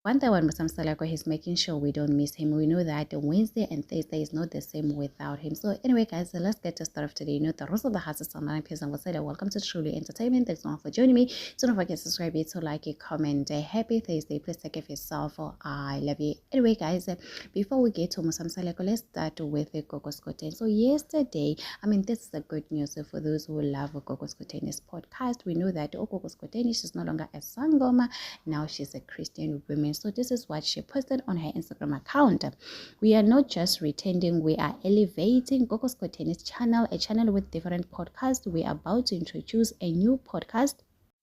one thing when Musam Salako, he's making sure we don't miss him. We know that Wednesday and Thursday is not the same without him. So anyway, guys, so let's get to start of today. You know, the rest of the house is on 9 p.m. Welcome to Truly Entertainment. Thanks so much for joining me. So don't forget to subscribe, to like it, comment. Happy Thursday. Please take care of yourself. I love you. Anyway, guys, before we get to Musam Salako, let's start with Gogo Skoten. So yesterday, this is the good news for those who love Gogo Skoten's podcast. We know that Gogo Skoten, she's no longer a Sangoma. Now she's a Christian woman. So this is what she posted on her Instagram account. We are not just retending, we are elevating Gogo Skoten's channel, a channel with different podcasts. We are about to introduce a new podcast.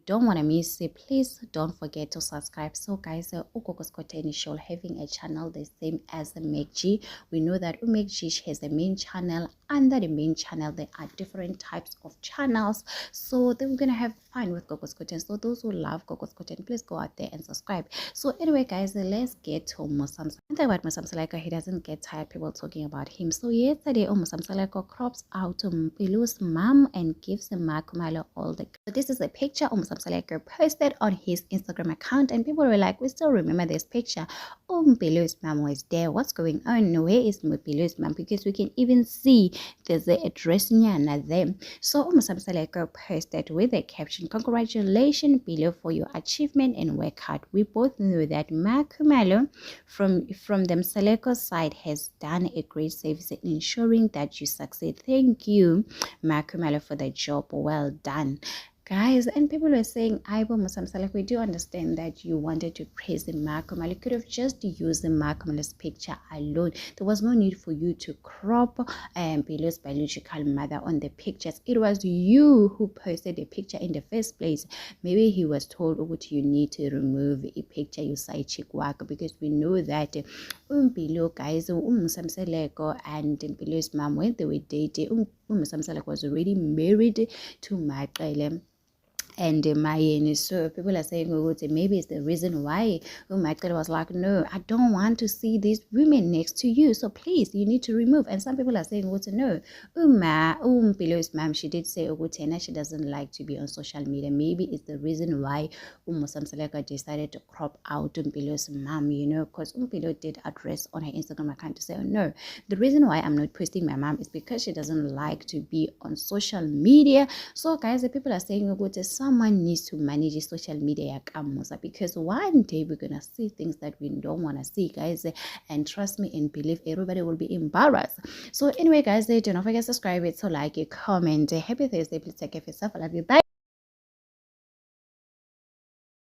Don't want to miss it. Please don't forget to subscribe. So guys, Gogo Skoten is having a channel the same as the MacG. We know that MacG has a main channel. Under the main channel, there are different types of channels. So then we're gonna have fun with Gogo Skoten. So those who love Gogo Skoten, please go out there and subscribe. So anyway, guys, let's get to Musam. One thing about Musam Salako, he doesn't get tired people talking about him. So yesterday, Musam Salako crops out Mpilu's mom and gives Makumalo all the. So this is a picture Musam Salako posted on his Instagram account, and people were like, we still remember this picture. Mpilu's mom was there. What's going on? Where is Mpilu's mom? Because we can even see there's a address there. So Musam Salako posted with a caption, congratulations Bilo for your achievement and work hard. We both know that Makumalo from the Salako side has done a great service in ensuring that you succeed. Thank you Makumalo for the job well done. Guys, and people were saying, Aibo Musam Salako, we do understand that you wanted to praise the Makumalo. You could have just used the Makumalo's picture alone. There was no need for you to crop Bilo's biological mother on the pictures. It was you who posted the picture in the first place. Maybe he was told, what you need to remove a picture you side chick work, because we know that Bilo, guys, Musam Salako and Bilo's mom, when they were dating, Musam Salako was already married to Makumalo and Mayeni. So people are saying, oh, maybe it's the reason why Michael was like, no, I don't want to see these women next to you, so please, you need to remove. And some people are saying, no, Pilo's mom, she did say she doesn't like to be on social media. Maybe it's the reason why Musam Salako decided to crop out Pilo's mom, because Pilo did address on her Instagram account to say, oh, no, the reason why I'm not posting my mom is because she doesn't like to be on social media. So guys, the people are saying, someone needs to manage social media, because one day we're gonna see things that we don't want to see, guys, and trust me and believe, everybody will be embarrassed. So anyway, guys, do not forget to subscribe, like, comment. Happy Thursday. Please take care of yourself. I love you. Bye.